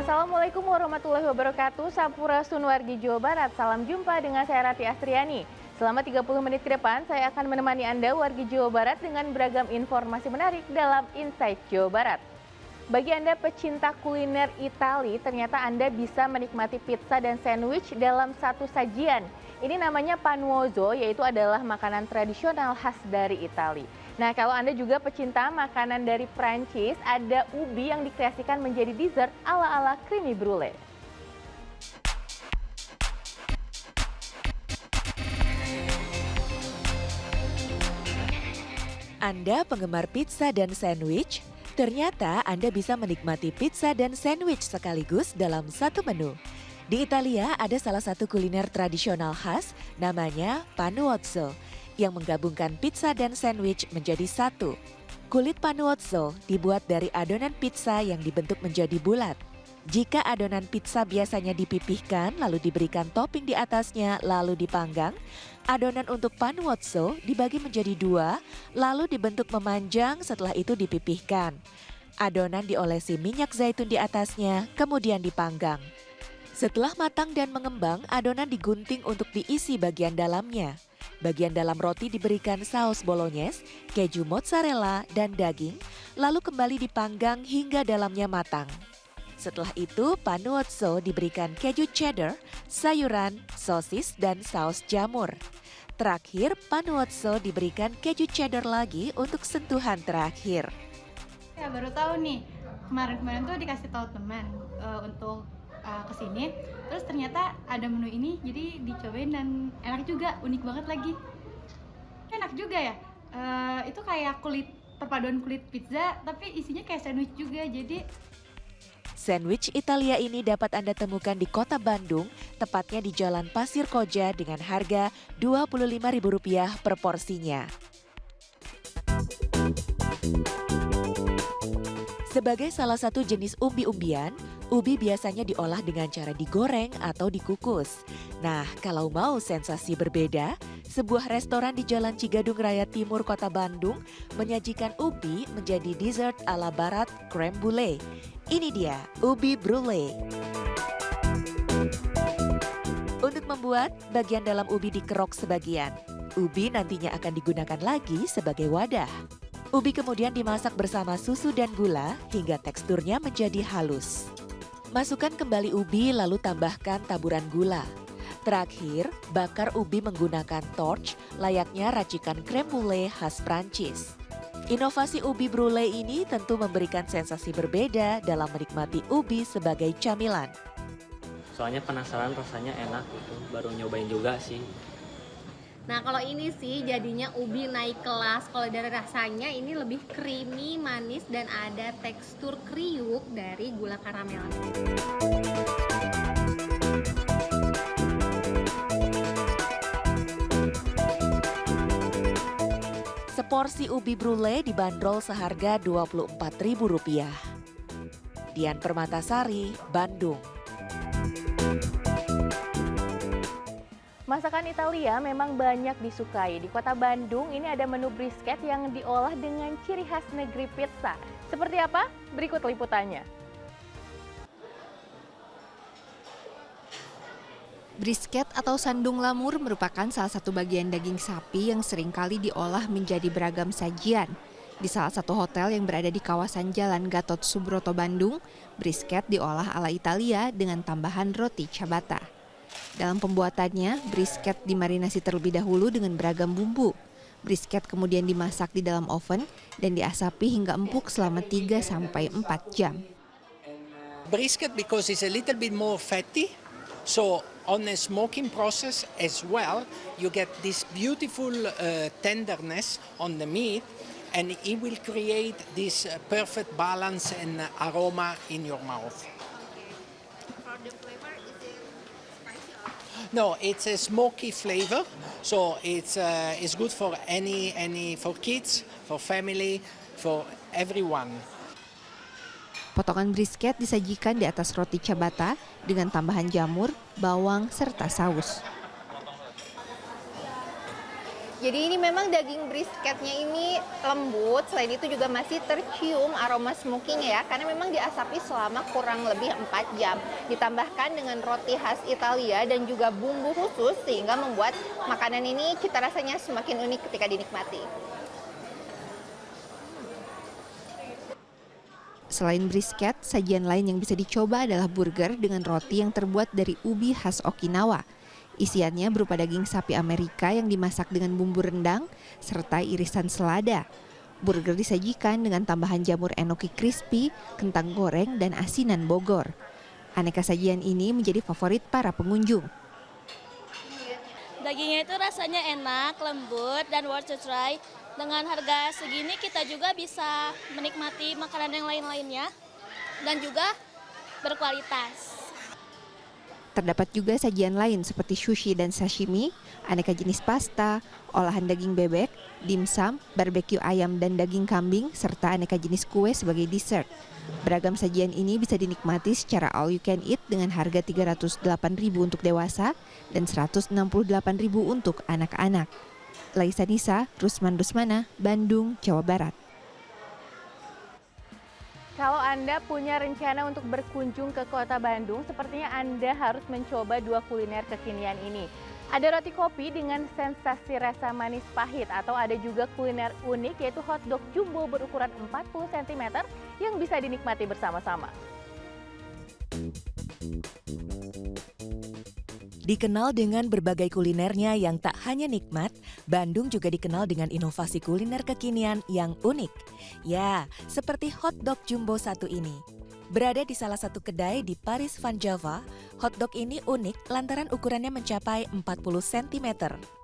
Assalamualaikum warahmatullahi wabarakatuh. Sampurasun wargi Jawa Barat. Salam jumpa dengan saya Rati Astriani. Selama 30 menit ke depan, saya akan menemani Anda wargi Jawa Barat dengan beragam informasi menarik dalam Insight Jawa Barat. Bagi Anda pecinta kuliner Itali, ternyata Anda bisa menikmati pizza dan sandwich dalam satu sajian. Ini namanya panuozzo, yaitu adalah makanan tradisional khas dari Itali. Nah, kalau Anda juga pecinta makanan dari Prancis, ada ubi yang dikreasikan menjadi dessert ala-ala creamy brulee. Anda penggemar pizza dan sandwich? Ternyata Anda bisa menikmati pizza dan sandwich sekaligus dalam satu menu. Di Italia ada salah satu kuliner tradisional khas namanya panuozzo yang menggabungkan pizza dan sandwich menjadi satu. Kulit panuozzo dibuat dari adonan pizza yang dibentuk menjadi bulat. Jika adonan pizza biasanya dipipihkan lalu diberikan topping di atasnya lalu dipanggang, adonan untuk panuozzo dibagi menjadi dua lalu dibentuk memanjang setelah itu dipipihkan. Adonan diolesi minyak zaitun di atasnya kemudian dipanggang. Setelah matang dan mengembang, adonan digunting untuk diisi bagian dalamnya. Bagian dalam roti diberikan saus bolognese, keju mozzarella, dan daging, lalu kembali dipanggang hingga dalamnya matang. Setelah itu, panuozzo diberikan keju cheddar, sayuran, sosis, dan saus jamur. Terakhir, panuozzo diberikan keju cheddar lagi untuk sentuhan terakhir. Ya baru tahu nih, kemarin tuh dikasih tahu teman untuk kesini, terus ternyata ada menu ini, jadi dicobain dan enak juga, unik banget lagi. Enak juga ya, itu kayak perpaduan kulit pizza, tapi isinya kayak sandwich juga, jadi Sandwich Italia ini dapat Anda temukan di kota Bandung, tepatnya di Jalan Pasir Koja dengan harga Rp25.000 per porsinya. Sebagai salah satu jenis umbi-umbian, ubi biasanya diolah dengan cara digoreng atau dikukus. Nah, kalau mau sensasi berbeda, sebuah restoran di Jalan Cigadung Raya Timur, Kota Bandung menyajikan ubi menjadi dessert ala barat creme brulee. Ini dia, ubi brulee. Untuk membuat, bagian dalam ubi dikerok sebagian. Ubi nantinya akan digunakan lagi sebagai wadah. Ubi kemudian dimasak bersama susu dan gula hingga teksturnya menjadi halus. Masukkan kembali ubi lalu tambahkan taburan gula. Terakhir, bakar ubi menggunakan torch layaknya racikan creme brulee khas Prancis. Inovasi ubi brulee ini tentu memberikan sensasi berbeda dalam menikmati ubi sebagai camilan. Soalnya penasaran rasanya enak gitu, baru nyobain juga sih. Nah kalau ini sih jadinya ubi naik kelas. Kalau dari rasanya ini lebih creamy, manis, dan ada tekstur kriuk dari gula karamel. Seporsi ubi brulee dibanderol seharga Rp24.000. Dian Permatasari, Bandung. Masakan Italia memang banyak disukai. Di kota Bandung ini ada menu brisket yang diolah dengan ciri khas negeri pizza. Seperti apa? Berikut liputannya. Brisket atau sandung lamur merupakan salah satu bagian daging sapi yang seringkali diolah menjadi beragam sajian. Di salah satu hotel yang berada di kawasan Jalan Gatot Subroto, Bandung, brisket diolah ala Italia dengan tambahan roti ciabatta. Dalam pembuatannya, brisket dimarinasi terlebih dahulu dengan beragam bumbu. Brisket kemudian dimasak di dalam oven dan diasapi hingga empuk selama 3-4 jam. Brisket because it's a little bit more fatty, so on a smoking process as well, you get this beautiful tenderness on the meat, and it will create this perfect balance and aroma in your mouth. For the flavor, is it spicy or? No, it's a smoky flavor, so it's good for for kids, for family, for everyone. Potongan brisket disajikan di atas roti ciabatta dengan tambahan jamur, bawang, serta saus. Jadi ini memang daging brisketnya ini lembut, selain itu juga masih tercium aroma smokingnya ya, karena memang diasapi selama kurang lebih 4 jam. Ditambahkan dengan roti khas Italia dan juga bumbu khusus sehingga membuat makanan ini cita rasanya semakin unik ketika dinikmati. Selain brisket, sajian lain yang bisa dicoba adalah burger dengan roti yang terbuat dari ubi khas Okinawa. Isiannya berupa daging sapi Amerika yang dimasak dengan bumbu rendang serta irisan selada. Burger disajikan dengan tambahan jamur enoki crispy, kentang goreng, dan asinan Bogor. Aneka sajian ini menjadi favorit para pengunjung. Dagingnya itu rasanya enak, lembut, dan worth to try. Dengan harga segini kita juga bisa menikmati makanan yang lain-lainnya dan juga berkualitas. Terdapat juga sajian lain seperti sushi dan sashimi, aneka jenis pasta, olahan daging bebek, dimsum, barbeque ayam dan daging kambing, serta aneka jenis kue sebagai dessert. Beragam sajian ini bisa dinikmati secara all you can eat dengan harga Rp308.000 untuk dewasa dan Rp168.000 untuk anak-anak. Laisa Nisa, Rusman Rusmana, Bandung, Jawa Barat. Kalau Anda punya rencana untuk berkunjung ke kota Bandung, sepertinya Anda harus mencoba 2 kuliner kekinian ini. Ada roti kopi dengan sensasi rasa manis pahit, atau ada juga kuliner unik yaitu hotdog jumbo berukuran 40 cm yang bisa dinikmati bersama-sama. Dikenal dengan berbagai kulinernya yang tak hanya nikmat, Bandung juga dikenal dengan inovasi kuliner kekinian yang unik. Ya, seperti hotdog jumbo satu ini. Berada di salah satu kedai di Paris Van Java, hotdog ini unik lantaran ukurannya mencapai 40 cm.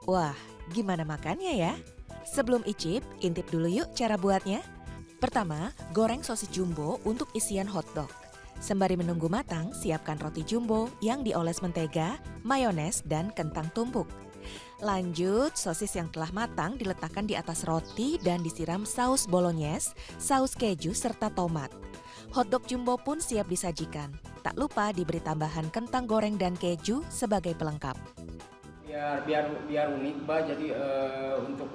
Wah, gimana makannya ya? Sebelum icip, intip dulu yuk cara buatnya. Pertama, goreng sosis jumbo untuk isian hotdog. Sembari menunggu matang, siapkan roti jumbo yang dioles mentega, mayones, dan kentang tumbuk. Lanjut, sosis yang telah matang diletakkan di atas roti dan disiram saus bolognese, saus keju, serta tomat. Hotdog jumbo pun siap disajikan. Tak lupa diberi tambahan kentang goreng dan keju sebagai pelengkap. Biar unik, Mbak. Jadi untuk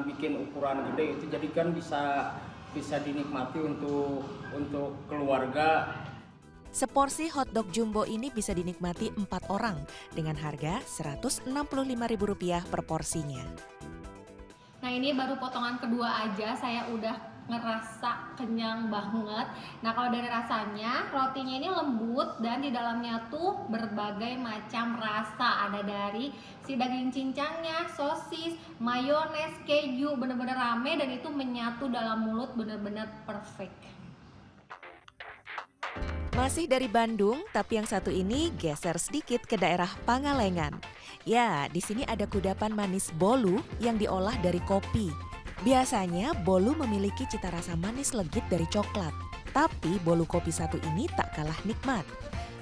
bikin ukuran gede itu jadi kan bisa dinikmati untuk keluarga. Seporsi hotdog jumbo ini bisa dinikmati 4 orang dengan harga Rp165.000 per porsinya. Nah ini baru potongan kedua aja saya udah ngerasa kenyang banget. Nah kalau dari rasanya, rotinya ini lembut dan di dalamnya tuh berbagai macam rasa. Ada dari si daging cincangnya, sosis, mayones, keju, bener-bener rame dan itu menyatu dalam mulut, bener-bener perfect. Masih dari Bandung, tapi yang satu ini geser sedikit ke daerah Pangalengan. Ya, di sini ada kudapan manis bolu yang diolah dari kopi. Biasanya bolu memiliki cita rasa manis legit dari coklat, tapi bolu kopi satu ini tak kalah nikmat.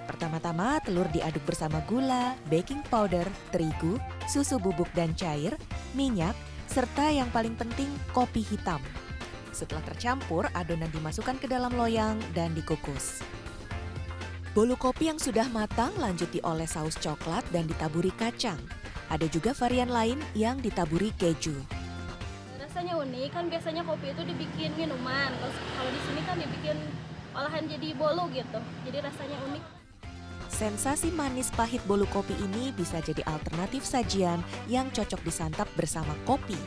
Pertama-tama telur diaduk bersama gula, baking powder, terigu, susu bubuk dan cair, minyak, serta yang paling penting kopi hitam. Setelah tercampur, adonan dimasukkan ke dalam loyang dan dikukus. Bolu kopi yang sudah matang lanjut dioles saus coklat dan ditaburi kacang. Ada juga varian lain yang ditaburi keju. Rasanya unik, kan biasanya kopi itu dibikin minuman. Kalau di sini kan dibikin olahan jadi bolu gitu. Jadi rasanya unik. Sensasi manis pahit bolu kopi ini bisa jadi alternatif sajian yang cocok disantap bersama kopi.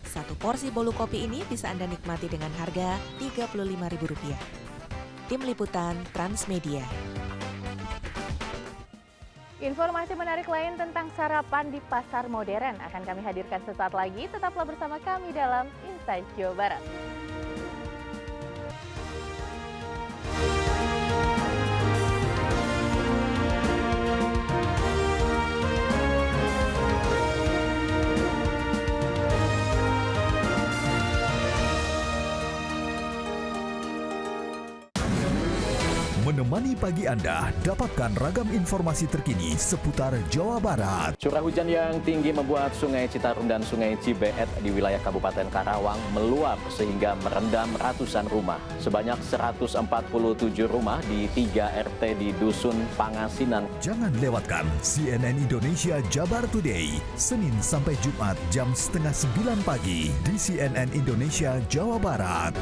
Satu porsi bolu kopi ini bisa Anda nikmati dengan harga Rp35.000. Tim Liputan Transmedia. Informasi menarik lain tentang sarapan di pasar modern akan kami hadirkan sesaat lagi. Tetaplah bersama kami dalam Insight Jawa Barat. Menemani pagi Anda, dapatkan ragam informasi terkini seputar Jawa Barat. Curah hujan yang tinggi membuat Sungai Citarum dan Sungai Cibeet di wilayah Kabupaten Karawang meluap sehingga merendam ratusan rumah. Sebanyak 147 rumah di 3 RT di Dusun Pangasinan. Jangan lewatkan CNN Indonesia Jabar Today, Senin sampai Jumat jam setengah 9 pagi di CNN Indonesia Jawa Barat.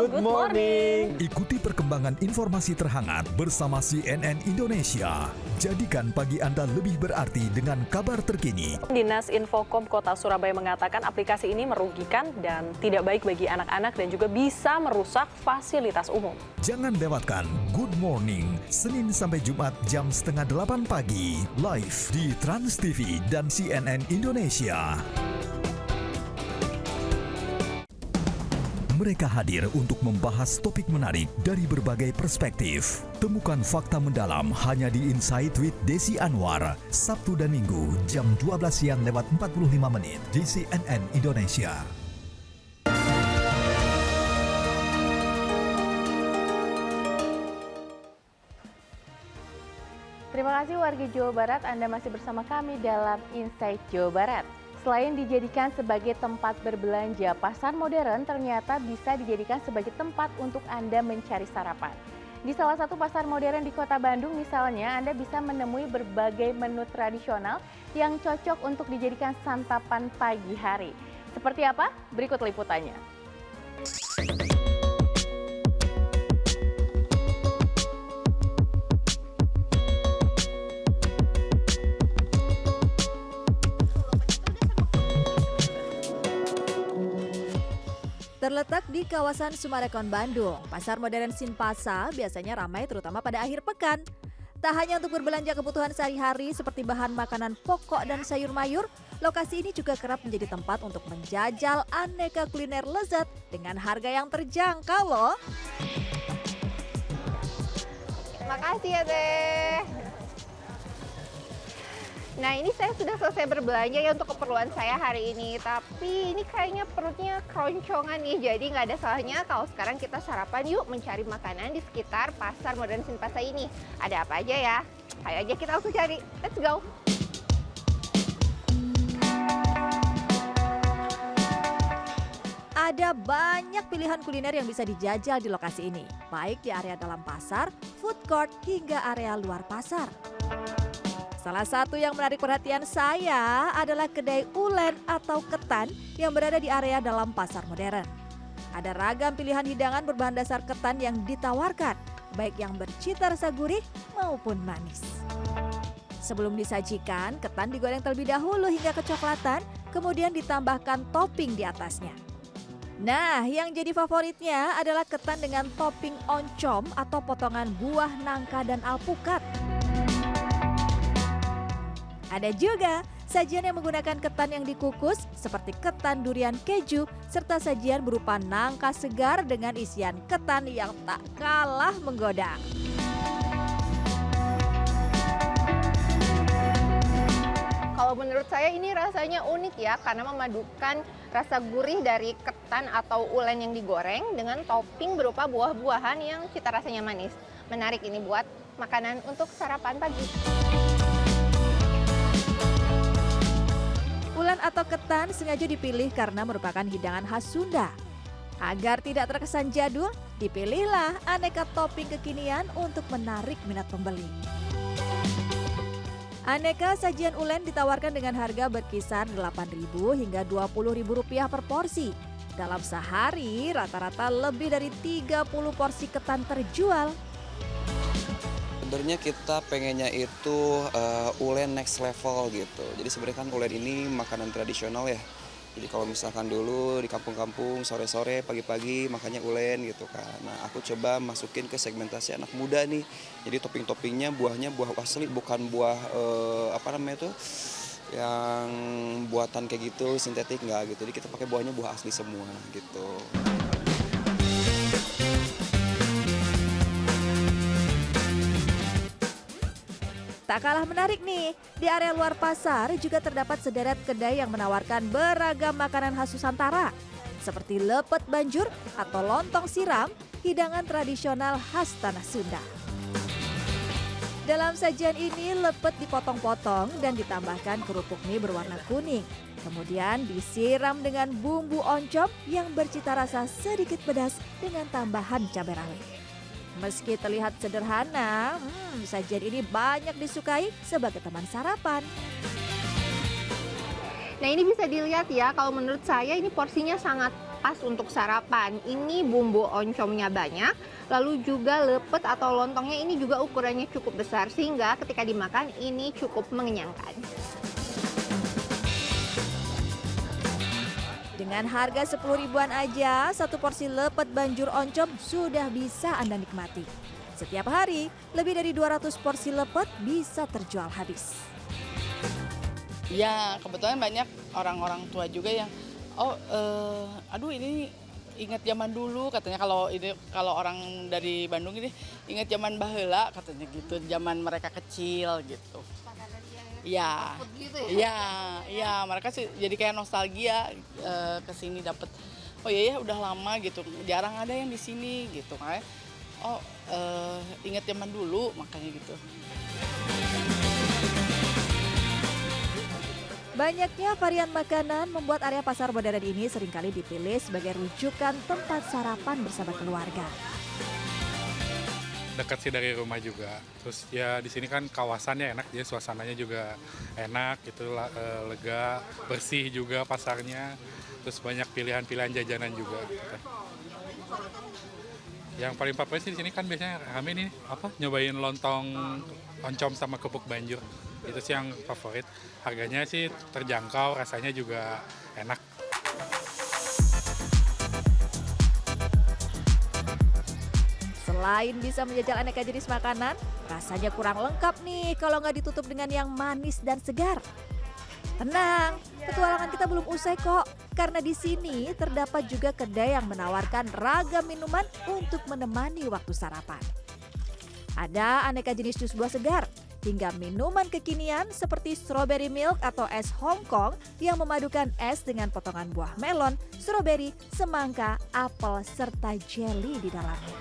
Good morning. Ikuti perkembangan informasi terhangat bersama CNN Indonesia. Jadikan pagi Anda lebih berarti dengan kabar terkini. Dinas Infokom Kota Surabaya mengatakan aplikasi ini merugikan dan tidak baik bagi anak-anak dan juga bisa merusak fasilitas umum. Jangan lewatkan Good Morning, Senin sampai Jumat jam setengah 8 pagi, live di Trans TV dan CNN Indonesia. Mereka hadir untuk membahas topik menarik dari berbagai perspektif. Temukan fakta mendalam hanya di Insight with Desi Anwar, Sabtu dan Minggu jam 12 siang lewat 45 menit di CNN Indonesia. Terima kasih warga Jawa Barat, Anda masih bersama kami dalam Insight Jawa Barat. Selain dijadikan sebagai tempat berbelanja, pasar modern ternyata bisa dijadikan sebagai tempat untuk Anda mencari sarapan. Di salah satu pasar modern di Kota Bandung misalnya, Anda bisa menemui berbagai menu tradisional yang cocok untuk dijadikan santapan pagi hari. Seperti apa? Berikut liputannya. Terletak di kawasan Sumarekon, Bandung, pasar modern Sinpasa biasanya ramai terutama pada akhir pekan. Tak hanya untuk berbelanja kebutuhan sehari-hari seperti bahan makanan pokok dan sayur mayur, lokasi ini juga kerap menjadi tempat untuk menjajal aneka kuliner lezat dengan harga yang terjangkau loh. Makasih ya Teh. Nah ini saya sudah selesai berbelanja ya untuk keperluan saya hari ini. Tapi ini kayaknya perutnya keroncongan nih. Jadi nggak ada salahnya kalau sekarang kita sarapan yuk mencari makanan di sekitar pasar modern Sinpasa ini. Ada apa aja ya? Ayo aja kita langsung cari. Let's go! Ada banyak pilihan kuliner yang bisa dijajal di lokasi ini. Baik di area dalam pasar, food court, hingga area luar pasar. Salah satu yang menarik perhatian saya adalah kedai ulen atau ketan yang berada di area dalam pasar modern. Ada ragam pilihan hidangan berbahan dasar ketan yang ditawarkan, baik yang bercita rasa gurih maupun manis. Sebelum disajikan, ketan digoreng terlebih dahulu hingga kecoklatan, kemudian ditambahkan topping di atasnya. Nah, yang jadi favoritnya adalah ketan dengan topping oncom atau potongan buah nangka dan alpukat. Ada juga sajian yang menggunakan ketan yang dikukus seperti ketan durian keju serta sajian berupa nangka segar dengan isian ketan yang tak kalah menggoda. Kalau menurut saya ini rasanya unik ya karena memadukan rasa gurih dari ketan atau ulen yang digoreng dengan topping berupa buah-buahan yang cita rasanya manis. Menarik ini buat makanan untuk sarapan pagi. Ulen atau ketan sengaja dipilih karena merupakan hidangan khas Sunda. Agar tidak terkesan jadul, dipilihlah aneka topping kekinian untuk menarik minat pembeli. Aneka sajian ulen ditawarkan dengan harga berkisar Rp8.000 hingga Rp20.000 per porsi. Dalam sehari, rata-rata lebih dari 30 porsi ketan terjual. Sebenarnya kita pengennya itu ulen next level gitu. Jadi sebenarnya kan ulen ini makanan tradisional ya. Jadi kalau misalkan dulu di kampung-kampung sore-sore pagi-pagi makannya ulen gitu kan. Nah aku coba masukin ke segmentasi anak muda nih. Jadi topping-toppingnya buahnya buah asli bukan buah yang buatan kayak gitu sintetik nggak gitu. Jadi kita pakai buahnya buah asli semua gitu. Tak kalah menarik nih, di area luar pasar juga terdapat sederet kedai yang menawarkan beragam makanan khas Nusantara. seperti lepet banjur atau lontong siram, hidangan tradisional khas tanah Sunda. Dalam sajian ini lepet dipotong-potong dan ditambahkan kerupuk mie berwarna kuning. Kemudian disiram dengan bumbu oncom yang bercita rasa sedikit pedas dengan tambahan cabai rawit. Meski terlihat sederhana, sajian ini banyak disukai sebagai teman sarapan. Nah ini bisa dilihat ya, kalau menurut saya ini porsinya sangat pas untuk sarapan. Ini bumbu oncomnya banyak, lalu juga lepet atau lontongnya ini juga ukurannya cukup besar sehingga ketika dimakan ini cukup mengenyangkan. Dengan harga 10 ribuan aja, satu porsi lepet banjur oncom sudah bisa Anda nikmati. Setiap hari, lebih dari 200 porsi lepet bisa terjual habis. Ya, kebetulan banyak orang-orang tua juga yang aduh ini ingat zaman dulu katanya, kalau orang dari Bandung ini ingat zaman baheula katanya gitu, zaman mereka kecil gitu. Iya. Gitu ya? Iya, mereka sih jadi kayak nostalgia ke sini dapat. Oh iya ya udah lama gitu. Jarang ada yang di sini gitu kayak. Ingat zaman dulu makanya gitu. Banyaknya varian makanan membuat area pasar modern ini seringkali dipilih sebagai rujukan tempat sarapan bersama keluarga. Dekat sih dari rumah juga. Terus ya di sini kan kawasannya enak, jadi suasananya juga enak, gitu lega, bersih juga pasarnya. Terus banyak pilihan-pilihan jajanan juga. Gitu. Yang paling favorit sih di sini kan biasanya kami nih nyobain lontong oncom sama kerupuk banjur. Itu sih yang favorit. Harganya sih terjangkau, rasanya juga enak. Selain bisa menjajal aneka jenis makanan, rasanya kurang lengkap nih kalau nggak ditutup dengan yang manis dan segar. Tenang, petualangan kita belum usai kok. Karena di sini terdapat juga kedai yang menawarkan ragam minuman untuk menemani waktu sarapan. Ada aneka jenis jus buah segar, hingga minuman kekinian seperti strawberry milk atau es Hongkong yang memadukan es dengan potongan buah melon, stroberi, semangka, apel, serta jelly di dalamnya.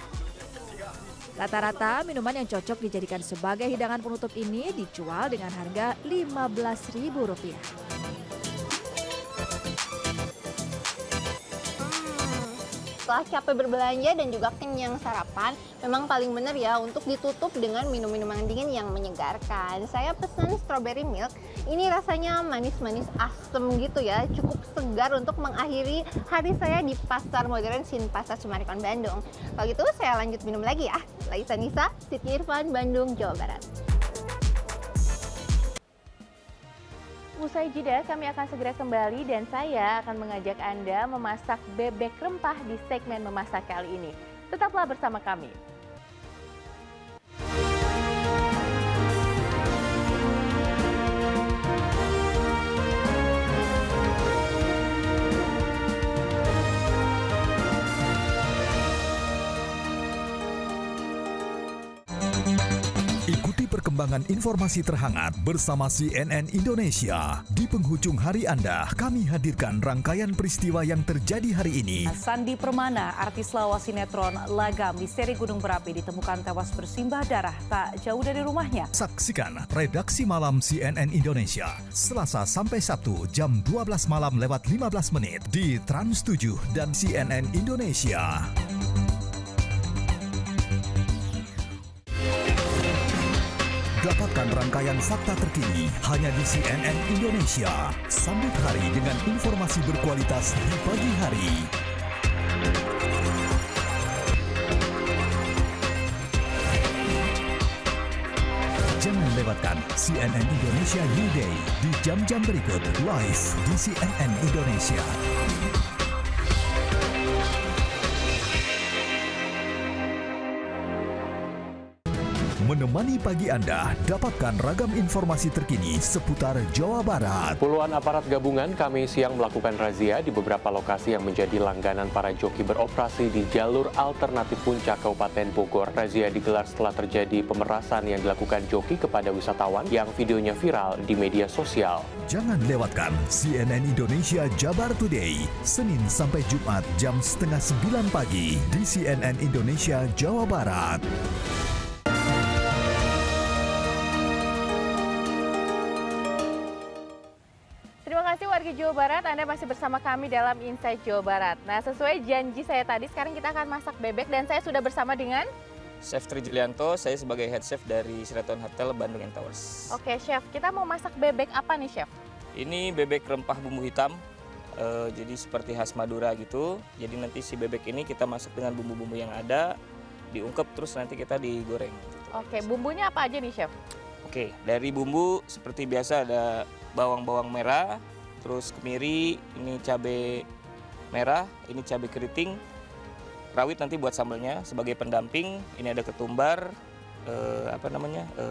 Rata-rata minuman yang cocok dijadikan sebagai hidangan penutup ini dijual dengan harga Rp15.000. Setelah capek berbelanja dan juga kenyang sarapan, memang paling benar ya untuk ditutup dengan minum-minuman dingin yang menyegarkan. Saya pesan strawberry milk, ini rasanya manis-manis asem gitu ya, cukup segar untuk mengakhiri hari saya di Pasar Modern Sinpasar Sumarekon, Bandung. Kalau gitu saya lanjut minum lagi ya. Laisa Nisa, Siti Irfan, Bandung, Jawa Barat. Usai jeda, kami akan segera kembali dan saya akan mengajak Anda memasak bebek rempah di segmen memasak kali ini. Tetaplah bersama kami. Ikuti perkembangan informasi terhangat bersama CNN Indonesia. Di penghujung hari Anda, kami hadirkan rangkaian peristiwa yang terjadi hari ini. Sandi Permana, artis lawas sinetron Lagam di seri Gunung Berapi ditemukan tewas bersimbah darah tak jauh dari rumahnya. Saksikan Redaksi Malam CNN Indonesia, Selasa sampai Sabtu jam 12 malam lewat 15 menit di Trans 7 dan CNN Indonesia. Dapatkan rangkaian fakta terkini hanya di CNN Indonesia. Sambut hari dengan informasi berkualitas di pagi hari. Jangan lewatkan CNN Indonesia New Day di jam-jam berikut live di CNN Indonesia. menemani pagi Anda. Dapatkan ragam informasi terkini seputar Jawa Barat. Puluhan aparat gabungan Kamis siang melakukan razia di beberapa lokasi yang menjadi langganan para joki beroperasi di jalur alternatif Puncak Kabupaten Bogor. Razia digelar setelah terjadi pemerasan yang dilakukan joki kepada wisatawan yang videonya viral di media sosial. Jangan lewatkan CNN Indonesia Jabar Today, Senin sampai Jumat jam 8:30 pagi di CNN Indonesia Jawa Barat. Terima kasih warga Jawa Barat, Anda masih bersama kami dalam Insight Jawa Barat. Nah, sesuai janji saya tadi, sekarang kita akan masak bebek dan saya sudah bersama dengan Chef Tri Julianto, saya sebagai head chef dari Sheraton Hotel Bandung Towers. Oke, Chef, kita mau masak bebek apa nih, Chef? Ini bebek rempah bumbu hitam, jadi seperti khas Madura gitu. Jadi nanti si bebek ini kita masak dengan bumbu-bumbu yang ada, diungkep terus nanti kita digoreng. Oke, bumbunya apa aja nih, Chef? Oke, dari bumbu seperti biasa ada bawang-bawang merah, terus kemiri, ini cabai merah, ini cabai keriting, rawit nanti buat sambalnya sebagai pendamping. Ini ada ketumbar,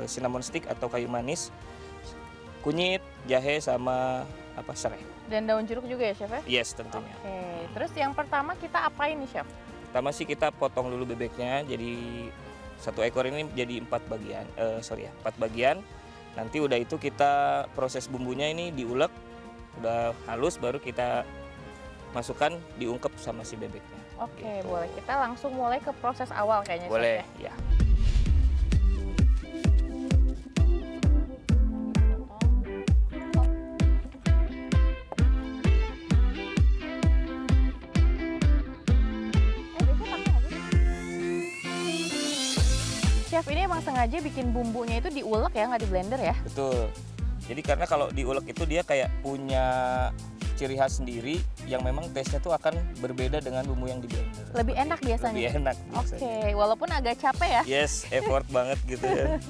cinnamon stick atau kayu manis, kunyit, jahe sama serai. Dan daun jeruk juga ya, Chef ya? Yes, tentunya. Oke, terus yang pertama kita apain nih, Chef? Pertama sih kita potong dulu bebeknya, jadi satu ekor ini jadi 4 bagian. Nanti udah itu kita proses bumbunya ini diulek, udah halus baru kita masukkan diungkep sama si bebeknya. Oke, gitu. boleh. Kita langsung mulai ke proses awal kayaknya. Boleh, Chef, ya. Chef, ini emang sengaja bikin bumbunya itu diulek ya, nggak di blender ya? Betul. Jadi karena kalau diulek itu dia kayak punya ciri khas sendiri yang memang taste-nya tuh akan berbeda dengan bumbu yang di blender. Lebih enak biasanya? Lebih enak biasanya. Oke, walaupun agak capek ya? Yes, effort banget gitu ya.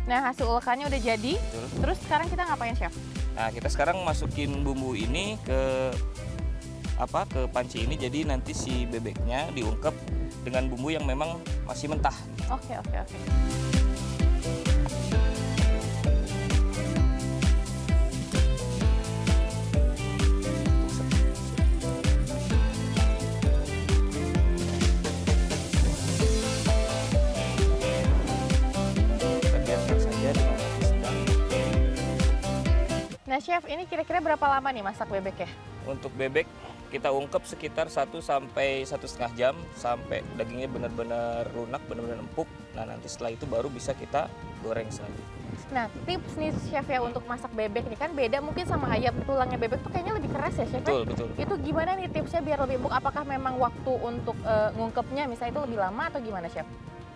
Nah, hasil ulekannya udah jadi. Betul. Terus sekarang kita ngapain, Chef? Nah, kita sekarang masukin bumbu ini ke panci ini, jadi nanti si bebeknya diungkep dengan bumbu yang memang masih mentah. Oke. Nah, Chef, ini kira-kira berapa lama nih masak bebek ya? Untuk bebek kita ungkep sekitar 1 sampai 1,5 jam sampai dagingnya benar-benar lunak, benar-benar empuk. Nah, nanti setelah itu baru bisa kita goreng selanjutnya. Nah, tips nih Chef ya untuk masak bebek nih, kan beda mungkin sama ayam. Tulangnya bebek tuh kayaknya lebih keras ya, Chef? Betul. Itu gimana nih tipsnya biar lebih empuk? Apakah memang waktu untuk ngungkepnya misalnya itu lebih lama atau gimana, Chef?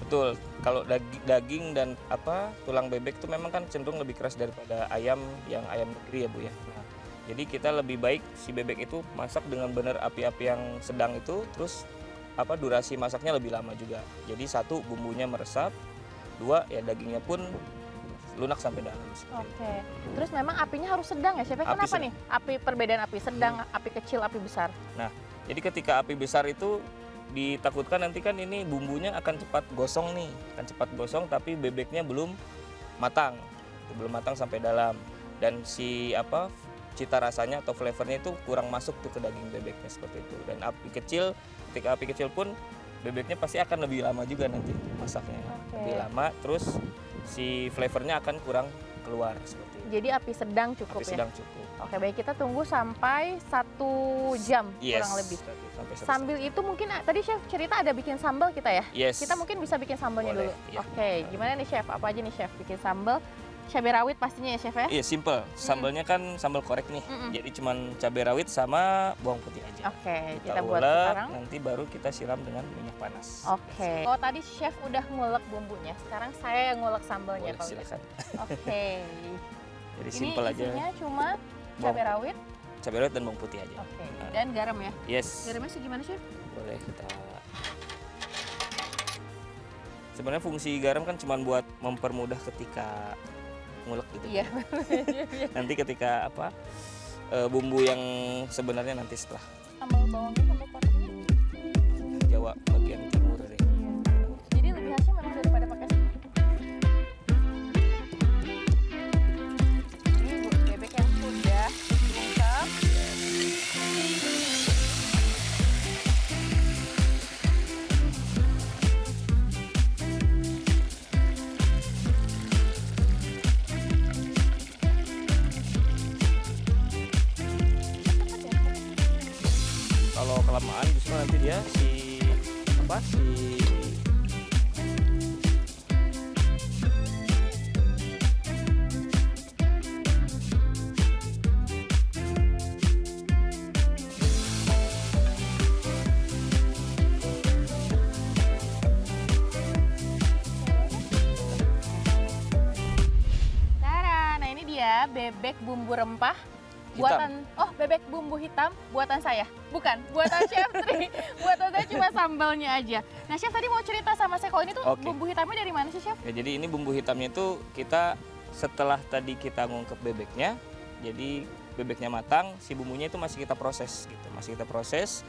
Betul. Kalau daging dan tulang bebek itu memang kan cenderung lebih keras daripada ayam yang ayam negeri ya, Bu ya. Nah, jadi kita lebih baik si bebek itu masak dengan benar api-api yang sedang itu, terus durasi masaknya lebih lama juga. Jadi 1, bumbunya meresap, 2, ya dagingnya pun lunak sampai dalam. Oke. Terus memang apinya harus sedang ya, Chef? Kenapa nih? Perbedaan api sedang, api kecil, api besar? Nah, jadi ketika api besar itu ditakutkan nanti kan ini bumbunya akan cepat gosong nih, tapi bebeknya belum matang sampai dalam, dan si cita rasanya atau flavornya itu kurang masuk tuh ke daging bebeknya seperti itu. Dan ketika api kecil pun bebeknya pasti akan lebih lama juga nanti masaknya. Lebih lama, terus si flavornya akan kurang keluar seperti itu. Jadi api sedang cukup ya? Api sedang cukup. Oke, baik, kita tunggu sampai 1 jam kurang lebih. Sambil itu mungkin tadi Chef cerita ada bikin sambal kita ya? Yes. Kita mungkin bisa bikin sambalnya dulu. Ya. Oke, gimana nih Chef? Apa aja nih Chef bikin sambal? Cabai rawit pastinya ya, Chef ya? Iya, simple. Sambalnya kan sambal korek nih. Jadi cuman cabai rawit sama bawang putih aja. Oke, kita buat ulek, sekarang. nanti baru kita siram dengan minyak panas. Oke. Oh, tadi Chef udah ngulek bumbunya. Sekarang saya yang ngulek sambalnya. Boleh, silakan. Oke. Jadi simple aja. Ini isinya cuma cabai rawit. Cabai rawit dan bawang putih aja. Oke. Dan garam ya? Yes. Garamnya segimana, Chef? Boleh kita. Sebenarnya fungsi garam kan cuma buat mempermudah ketika ngulek gitu. Iya. Nanti ketika bumbu yang sebenarnya nanti setelah Sambal bawangnya sambal potongnya. Jawa bagian timur deh. Jadi lebih khasnya memang daripada pakai ini bebek yang sudah diungkep. Kalau kelamaan justru nanti dia si Tara, nah ini dia bebek bumbu rempah buatan bebek bumbu hitam buatan saya, bukan buatan Chef Tri. Buatan saya cuma sambalnya aja. Nah Chef tadi mau cerita sama saya kalau ini tuh bumbu hitamnya dari mana sih Chef? Ya, jadi ini bumbu hitamnya itu kita setelah tadi kita ngungkep bebeknya, jadi bebeknya matang, si bumbunya itu masih kita proses gitu, masih kita proses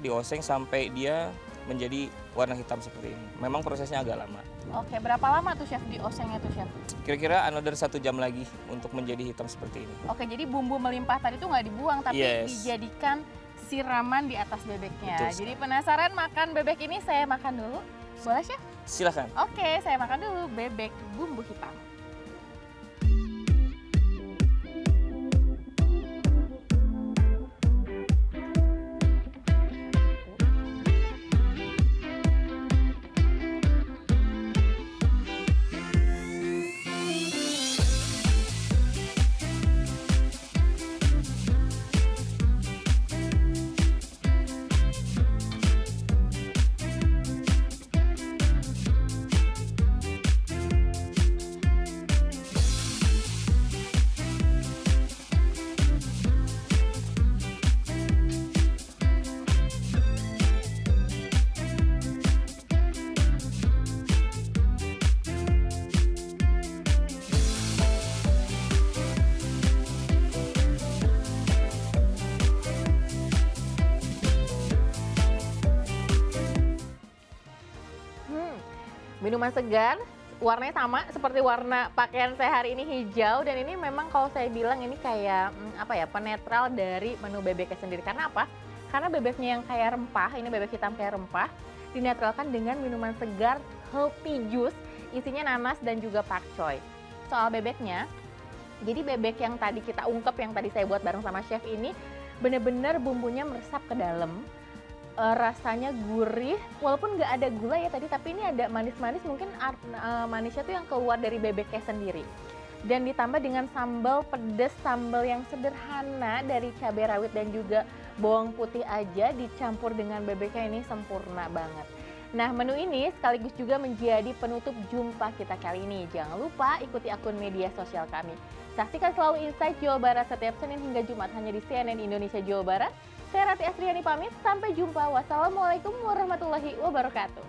dioseng sampai dia menjadi warna hitam seperti ini. Memang prosesnya agak lama. Oke, berapa lama tuh Chef diosengnya tuh Chef? Kira-kira another 1 jam lagi untuk menjadi hitam seperti ini. Oke, jadi bumbu melimpah tadi tuh nggak dibuang tapi dijadikan siraman di atas bebeknya. Betul. Jadi penasaran makan bebek ini, saya makan dulu. Boleh Chef? Silakan. Oke, saya makan dulu bebek bumbu hitam. Minuman segar, warnanya sama seperti warna pakaian saya hari ini, hijau, dan ini memang kalau saya bilang ini kayak penetral dari menu bebeknya sendiri. Karena apa? Karena bebeknya yang kayak rempah, ini bebek hitam kayak rempah, dinetralkan dengan minuman segar healthy juice, isinya nanas dan juga pakcoy. Soal bebeknya, jadi bebek yang tadi kita ungkep, yang tadi saya buat bareng sama chef ini, bener-bener bumbunya meresap ke dalam. Rasanya gurih, walaupun nggak ada gula ya tadi, tapi ini ada manis-manis, mungkin manisnya tuh yang keluar dari bebeknya sendiri. Dan ditambah dengan sambal pedas, sambal yang sederhana dari cabai rawit dan juga bawang putih aja dicampur dengan bebeknya, ini sempurna banget. Nah, menu ini sekaligus juga menjadi penutup jumpa kita kali ini. Jangan lupa ikuti akun media sosial kami. Saksikan selalu Insight Jawa Barat setiap Senin hingga Jumat hanya di CNN Indonesia Jawa Barat. Saya Rati Astriani pamit, sampai jumpa. Wassalamualaikum warahmatullahi wabarakatuh.